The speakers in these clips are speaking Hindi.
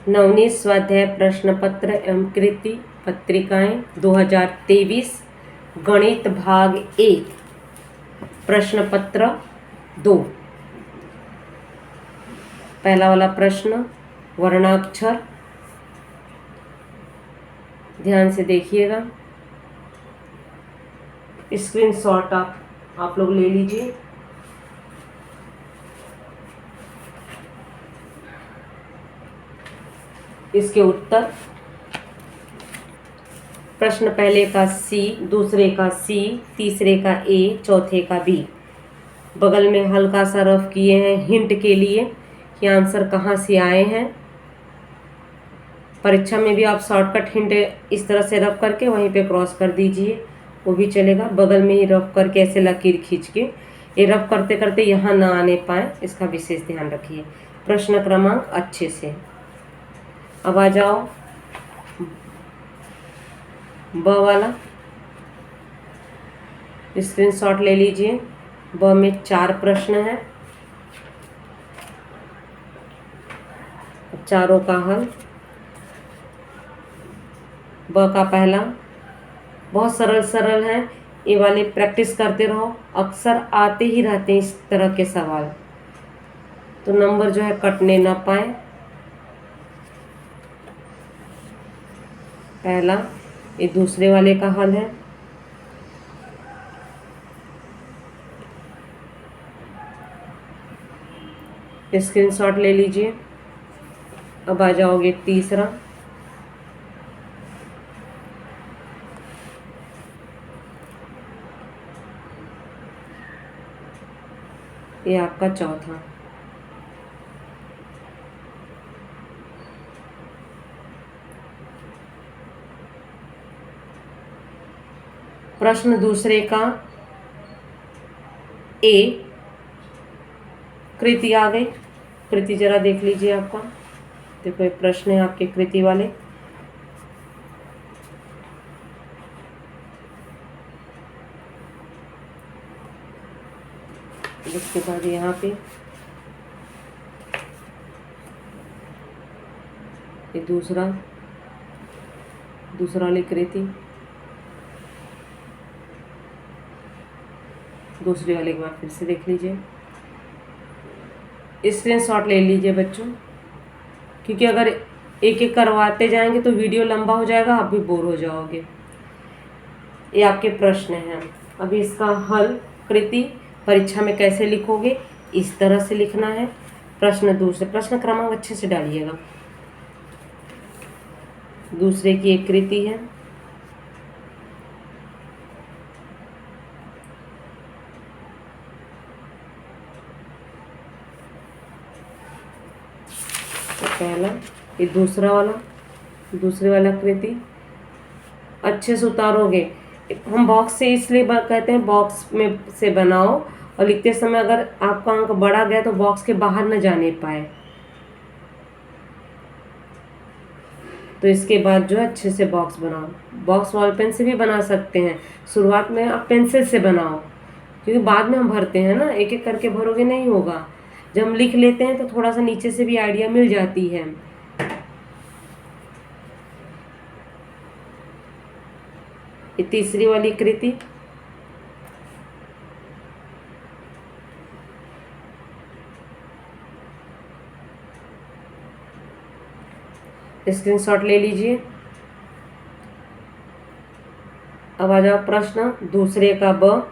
नवनीत स्वाध्याय प्रश्न पत्र एवं कृति पत्रिकाएं 2023 गणित भाग 1 प्रश्न पत्र 2। पहला वाला प्रश्न वर्णाक्षर, ध्यान से देखिएगा। स्क्रीनशॉट आप लोग ले लीजिए। इसके उत्तर, प्रश्न पहले का सी, दूसरे का सी, तीसरे का ए, चौथे का बी। बगल में हल्का सा रफ किए हैं हिंट के लिए कि आंसर कहाँ से आए हैं। परीक्षा में भी आप शॉर्टकट हिंट इस तरह से रफ करके वहीं पे क्रॉस कर दीजिए, वो भी चलेगा। बगल में ही रफ करके ऐसे लकीर खींच के, ये रफ करते करते यहाँ ना आने पाए, इसका विशेष ध्यान रखिए। प्रश्न क्रमांक अच्छे से। अब आ जाओ ब वाला, स्क्रीनशॉट ले लीजिए। ब में 4 प्रश्न हैं, चारों का हल। ब का पहला बहुत सरल सरल है, ये वाले प्रैक्टिस करते रहो, अक्सर आते ही रहते हैं इस तरह के सवाल, तो नंबर जो है कटने ना पाए। पहला, ये दूसरे वाले का हल है। स्क्रीनशॉट ले लीजिए। अब आ जाओगे तीसरा, ये आपका चौथा। प्रश्न दूसरे का ए, कृति आ गई। कृति जरा देख लीजिए आपका, देखो ये प्रश्न है आपके कृति वाले। इसके बाद यहाँ पे ये दूसरा वाली कृति, दूसरे वाले के बाद फिर से देख लीजिए। स्क्रीनशॉट ले लीजिए बच्चों, क्योंकि अगर एक एक करवाते जाएंगे तो वीडियो लंबा हो जाएगा, आप भी बोर हो जाओगे। ये आपके प्रश्न हैं। अभी इसका हल कृति परीक्षा में कैसे लिखोगे, इस तरह से लिखना है। प्रश्न दूसरे, प्रश्न क्रमांक अच्छे से डालिएगा। दूसरे की एक कृति है, पहला, ये दूसरे वाला कृति अच्छे से उतारोगे। हम बॉक्स से इसलिए कहते हैं बॉक्स में से बनाओ, और लिखते समय अगर आपका अंक बढ़ा गया तो बॉक्स के बाहर न जाने पाए, तो इसके बाद जो है अच्छे से बॉक्स बनाओ। बॉक्स बॉल पेन से भी बना सकते हैं, शुरुआत में आप पेंसिल से बनाओ, क्योंकि बाद में हम भरते हैं ना, एक एक करके भरोगे नहीं होगा। जब हम लिख लेते हैं तो थोड़ा सा नीचे से भी आइडिया मिल जाती है। ये तीसरी वाली कृति, स्क्रीनशॉट ले लीजिए। अब आ जाओ प्रश्न दूसरे का ब,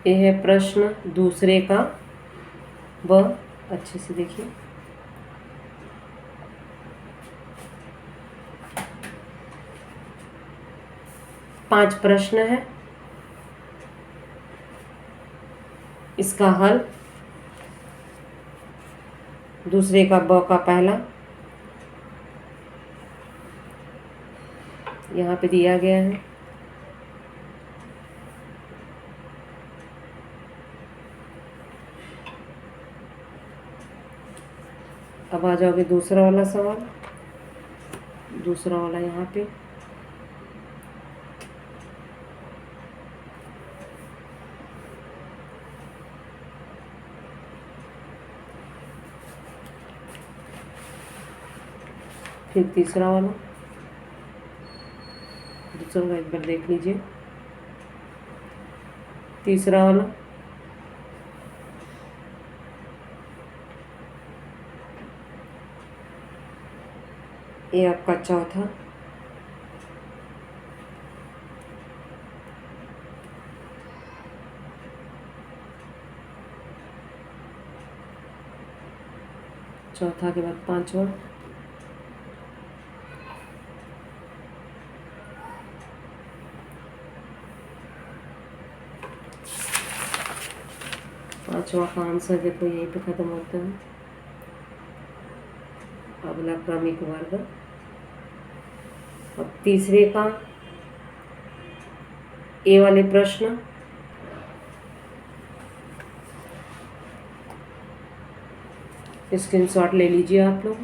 ये है प्रश्न दूसरे का ब, अच्छे से देखिए। पांच प्रश्न है, इसका हल दूसरे का ब का पहला, यहाँ पे दिया गया है। अब आ जाओगे दूसरा वाला सवाल, दूसरा वाला यहाँ पे। फिर तीसरा वाला, दूसरा वाला एक बार देख लीजिए, तीसरा वाला, ये आपका चौथा, चौथा के बाद पांचवा, पांचवा का आंसर देखो यहीं पे खत्म होता है, अगला क्रमिक वर्ग। अब तीसरे का ए वाले प्रश्न, स्क्रीनशॉट ले लीजिए आप लोग।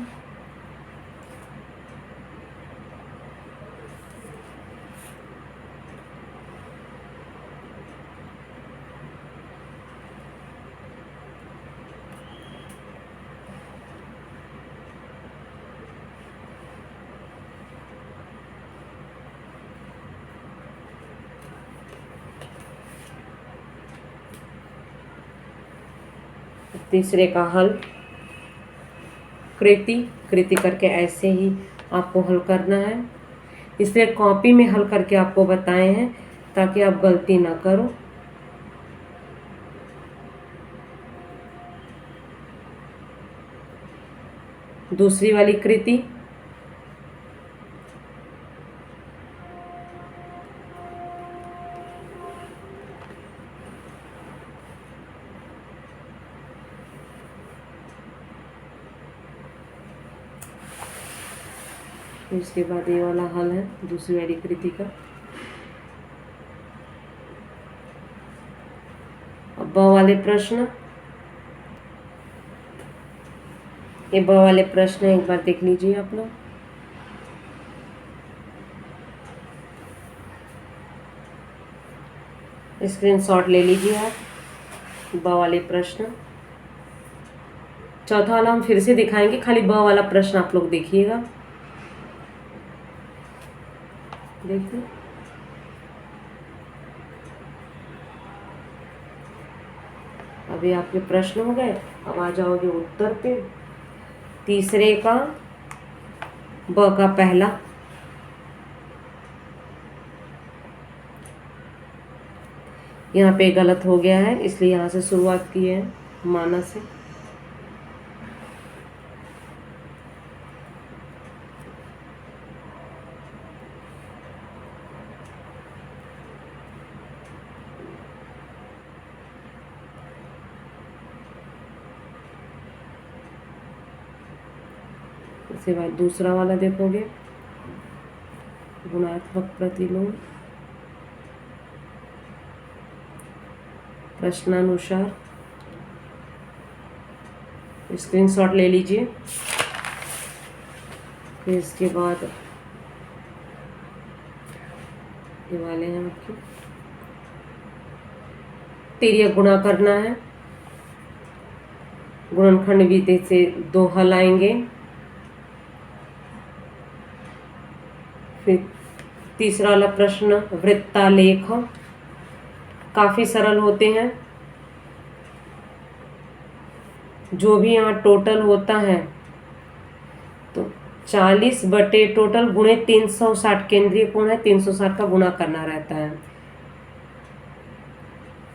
तीसरे का हल, कृति कृति करके ऐसे ही आपको हल करना है, इसलिए कॉपी में हल करके आपको बताए हैं ताकि आप गलती ना करो। दूसरी वाली कृति, इसके बाद ये वाला हल है दूसरी वाली कृति का। अब ब वाले प्रश्न, ये ब वाले प्रश्न एक बार देख लीजिए आप लोग। स्क्रीनशॉट ले लीजिए आप ब वाले प्रश्न। चौथा वाला हम फिर से दिखाएंगे, खाली ब वाला प्रश्न आप लोग देखिएगा। देखिए अभी आपके प्रश्न हो गए, अब आ जाओगे उत्तर पे। तीसरे का ब का पहला, यहाँ पे गलत हो गया है इसलिए यहाँ से शुरुआत की है माना से। इसके बाद दूसरा वाला देखोगे, गुणात्मक प्रतिलोम प्रश्नानुसार, स्क्रीनशॉट ले लीजिए। फिर इसके बाद ये वाले हैं आपके, तिर्यक गुणा करना है, गुणनखंड विधि से 2 हल आएंगे। फिर तीसरा वाला प्रश्न वृत्तालेख, काफी सरल होते हैं, जो भी यहाँ टोटल होता है तो 40 बटे टोटल गुणे 360, केंद्रीय कोण है 360 का गुणा करना रहता है,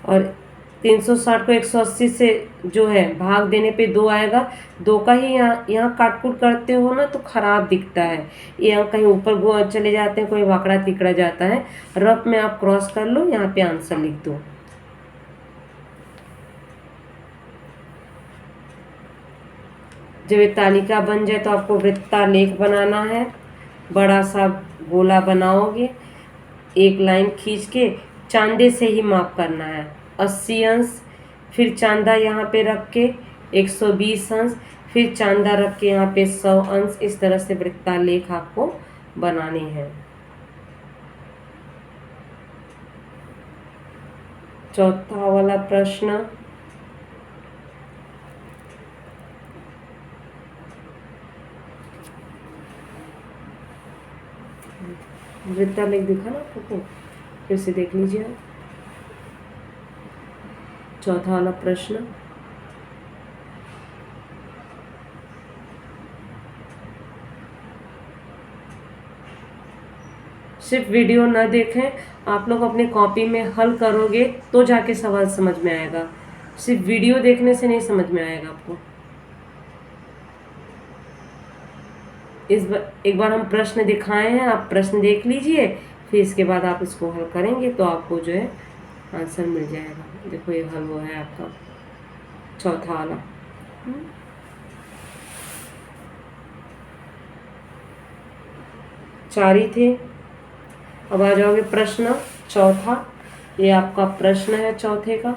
और 360 को 180 से जो है भाग देने पे 2 आएगा। 2 का ही यहाँ काटकूट करते हो ना तो खराब दिखता है, ये कहीं ऊपर चले जाते हैं, कोई वाकड़ा तिकड़ा जाता है। रफ में आप क्रॉस कर लो, यहाँ पे आंसर लिख दो। जब ये तालिका बन जाए तो आपको वृत्तालेख बनाना है, बड़ा सा गोला बनाओगे, एक लाइन खींच के चांदे से ही माप करना है, 80 अंश, फिर चांदा यहाँ पे रख के 120 अंश, फिर चांदा रख के यहाँ पे 100 अंश। इस तरह से वृत्तालेख आपको बनाने हैं। चौथा वाला प्रश्न, वृत्तालेख दिखा ना आपको, फिर से देख लीजिए आप। चौथा वाला प्रश्न, सिर्फ वीडियो ना देखें, आप लोग अपनी कॉपी में हल करोगे तो जाके सवाल समझ में आएगा। सिर्फ वीडियो देखने से नहीं समझ में आएगा आपको। एक बार हम प्रश्न दिखाए हैं, आप प्रश्न देख लीजिए, फिर इसके बाद आप इसको हल करेंगे तो आपको जो है आंसर मिल जाएगा। देखो ये हल वो है आपका चौथा वाला। 4 ही थे। अब आ जाओगे प्रश्न चौथा, ये आपका प्रश्न है चौथे का।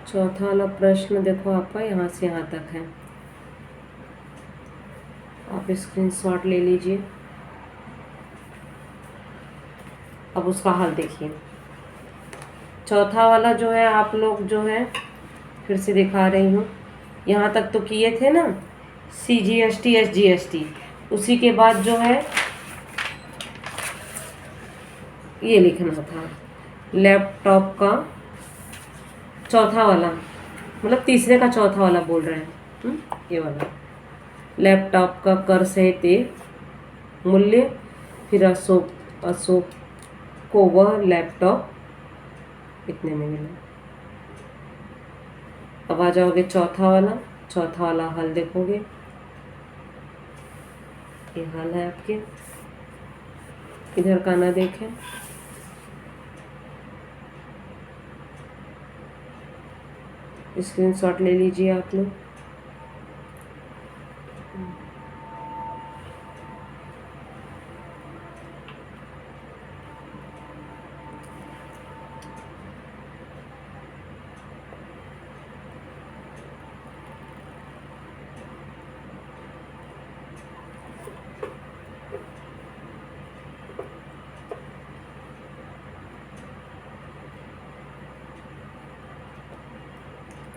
चौथा वाला प्रश्न देखो आपका यहाँ से यहाँ तक है, आप स्क्रीनशॉट ले लीजिए। अब उसका हल देखिए। चौथा वाला जो है आप लोग जो है, फिर से दिखा रही हूँ, यहाँ तक तो किए थे ना, CGST SGST, उसी के बाद जो है ये लिखना था लैपटॉप का चौथा वाला, मतलब तीसरे का चौथा वाला बोल रहे हैं, ये वाला लैपटॉप का कर सहित मूल्य, फिर अशोक को वह लैपटॉप इतने में मिला। अब आ जाओगे चौथा वाला हल देखोगे, ये हल है आपके, इधर का ना देखें। स्क्रीनशॉट ले लीजिए आप लोग।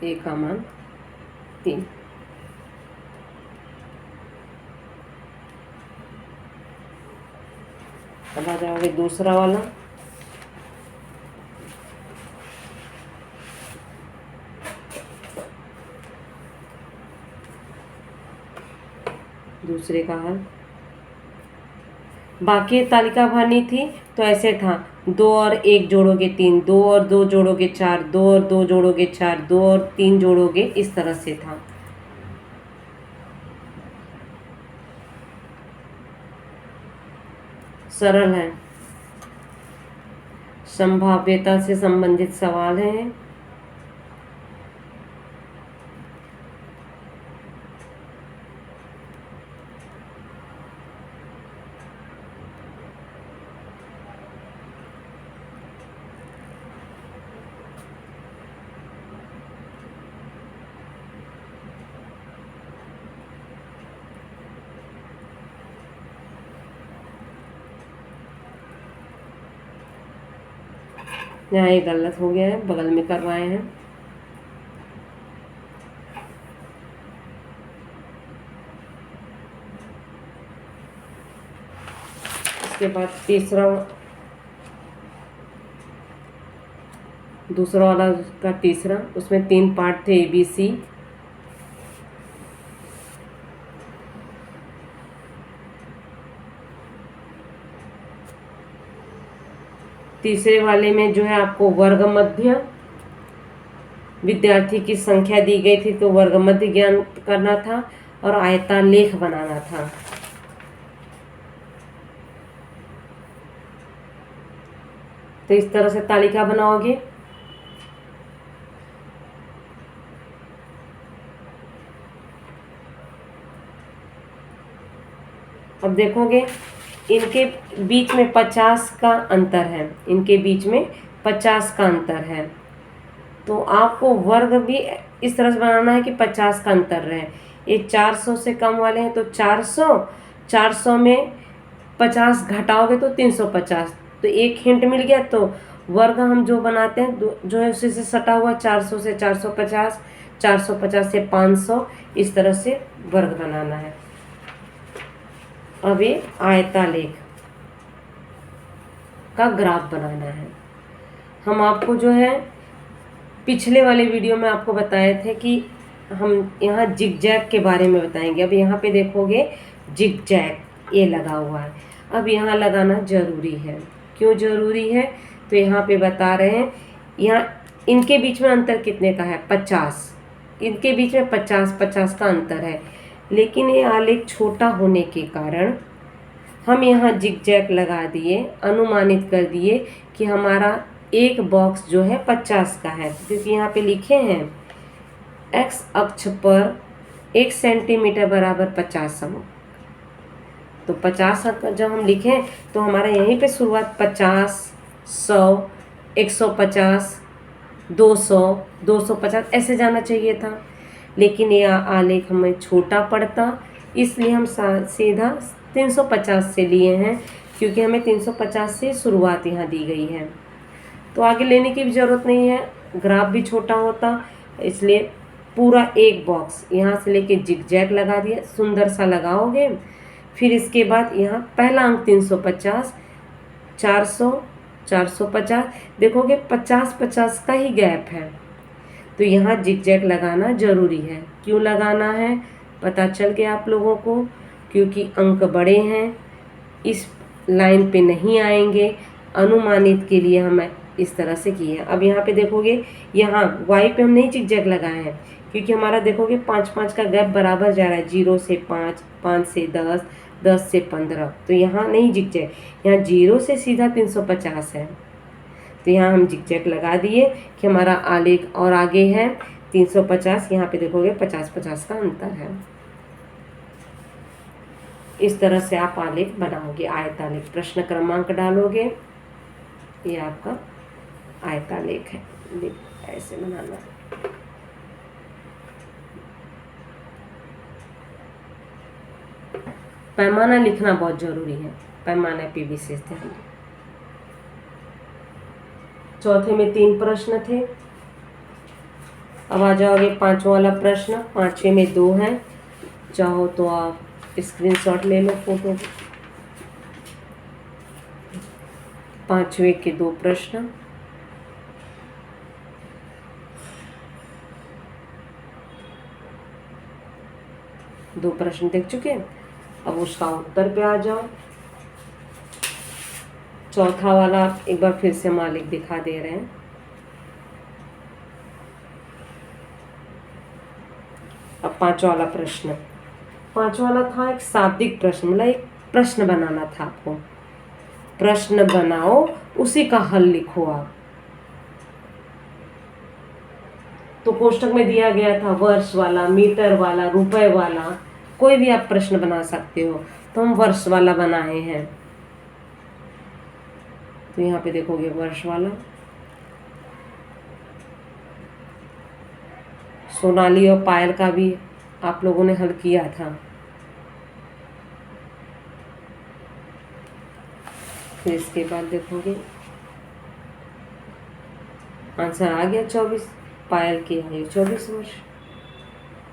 ए का मान 3। अब आ जाओगे दूसरा वाला, दूसरे का हल। बाकी तालिका भरनी थी तो ऐसे था, 2 और 1 जोड़ोगे 3, 2 और 2 जोड़ोगे 4, 2 और 2 जोड़ोगे 4, 2 और 3 जोड़ोगे, इस तरह से था। सरल है, संभाव्यता से संबंधित सवाल है। यहाँ ये गलत हो गया है, बगल में करवाए हैं। इसके बाद दूसरा वाला का तीसरा, उसमें 3 पार्ट थे ABC। तीसरे वाले में जो है आपको वर्ग मध्य, विद्यार्थी की संख्या दी गई थी तो वर्ग मध्य ज्ञान करना था और आयतालेख बनाना था। तो इस तरह से तालिका बनाओगे। अब देखोगे इनके बीच में 50 का अंतर है, इनके बीच में 50 का अंतर है, तो आपको वर्ग भी इस तरह से बनाना है कि 50 का अंतर रहे। ये 400 से कम वाले हैं तो 400 में 50 घटाओगे तो 350, तो एक हिंट मिल गया। तो वर्ग हम जो बनाते हैं जो है उसी से सटा हुआ 400 से 450, 450 से 500, इस तरह से वर्ग बनाना है। अब ये आयतालेख का ग्राफ बनाना है। हम आपको जो है पिछले वाले वीडियो में आपको बताए थे कि हम यहाँ जिगजैग के बारे में बताएंगे। अब यहाँ पे देखोगे जिगजैग ये लगा हुआ है। अब यहाँ लगाना जरूरी है। क्यों जरूरी है? तो यहाँ पे बता रहे हैं, यहाँ इनके बीच में अंतर कितने का है? 50। इनके बीच में 50-50 का अंतर है, लेकिन ये आलेख छोटा होने के कारण हम यहाँ जिगजैग लगा दिए, अनुमानित कर दिए कि हमारा एक बॉक्स जो है 50 का है, क्योंकि यहाँ पे लिखे हैं एक्स अक्ष पर 1 सेंटीमीटर बराबर 50 अंक। तो 50 अंक जब हम लिखें तो हमारा यहीं पे शुरुआत 50, 100, 150, 200, 250 ऐसे जाना चाहिए था, लेकिन यह आलेख हमें छोटा पड़ता, इसलिए हम सीधा 350 से लिए हैं, क्योंकि हमें 350 से शुरुआत यहाँ दी गई है। तो आगे लेने की भी ज़रूरत नहीं है, ग्राफ भी छोटा होता, इसलिए पूरा एक बॉक्स यहाँ से लेके जिगजैग लगा दिया, सुंदर सा लगाओगे। फिर इसके बाद यहाँ पहला अंक 350, 400, 450, देखोगे 50-50 का ही गैप है, तो यहाँ जिगजैग लगाना जरूरी है। क्यों लगाना है पता चल गया आप लोगों को? क्योंकि अंक बड़े हैं, इस लाइन पे नहीं आएंगे, अनुमानित के लिए हम इस तरह से किए हैं। अब यहाँ पे देखोगे, यहाँ वाई पे हम नहीं जिगजैग लगाए हैं, क्योंकि हमारा देखोगे 5-5 का गैप बराबर जा रहा है, 0 से 5, 5 से 10, 10 से 15, तो यहाँ नहीं जिगजैग, यहाँ 0 से सीधा 350 है, तो यहाँ हम जिगजैग लगा दिए कि हमारा आलेख और आगे है 350, यहाँ पे देखोगे 50-50 का अंतर है। इस तरह से आप आलेख बनाओगे, आयतालेख। प्रश्न क्रमांक डालोगे, ये आपका आयतालेख है, ऐसे बनाना है। पैमाना लिखना बहुत जरूरी है, पैमाने पे विशेष ध्यान दें। चौथे में 3 प्रश्न थे, अब आ जाओगे 5वां वाला प्रश्न। 5वें में 2 हैं, चाहो तो आप स्क्रीनशॉट ले लो फोटो। 5वें के 2 प्रश्न। दो प्रश्न देख चुके हैं, अब उसका उत्तर पे आ जाओ। चौथा वाला एक बार फिर से मालिक दिखा दे रहे हैं। अब 5वां वाला प्रश्न। 5वां वाला था एक शाब्दिक प्रश्न, मतलब एक प्रश्न बनाना था आपको। प्रश्न बनाओ, उसी का हल लिखो आप। तो कोष्टक में दिया गया था वर्ष वाला, मीटर वाला, रुपए वाला, कोई भी आप प्रश्न बना सकते हो, तो हम वर्ष वाला बनाए हैं। तो यहाँ पे देखोगे वर्ष वाला। सोनाली और पायल का भी आप लोगों ने हल किया था। फिर इसके बाद देखोगे आंसर आ गया 24, पायल की आयु 24 वर्ष।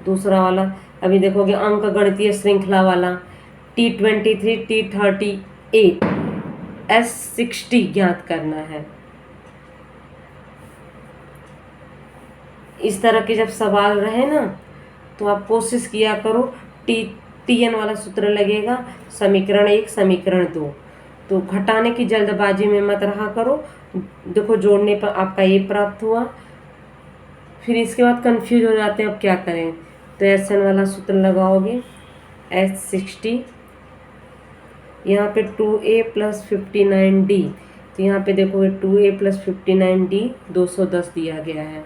दूसरा वाला अभी देखोगे अंक गणितीय श्रृंखला वाला, T23, T38, S60 ज्ञात करना है। इस तरह के जब सवाल रहे ना, तो आप कोशिश किया करो, TN वाला सूत्र लगेगा, समीकरण 1, समीकरण 2, तो घटाने की जल्दबाजी में मत रहा करो। देखो जोड़ने पर आपका ये प्राप्त हुआ, फिर इसके बाद कंफ्यूज हो जाते हैं अब क्या करें, तो SN वाला सूत्र लगाओगे, S60, यहाँ पे 2A + 59D, तो यहाँ पे देखोगे 2A + 59D 210 दिया गया है।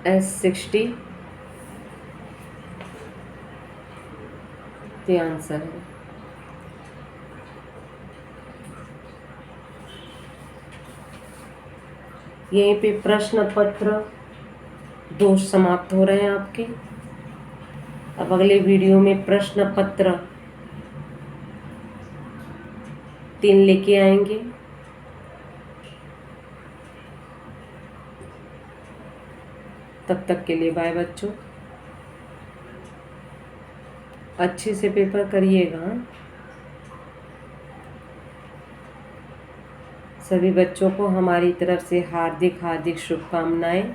S60 ये आंसर है। यहीं पे प्रश्न पत्र 2 समाप्त हो रहे हैं आपके। अब अगले वीडियो में प्रश्न पत्र 3 लेके आएंगे। तब तक के लिए बाय बच्चों, अच्छे से पेपर करिएगा। सभी बच्चों को हमारी तरफ से हार्दिक हार्दिक शुभकामनाएं।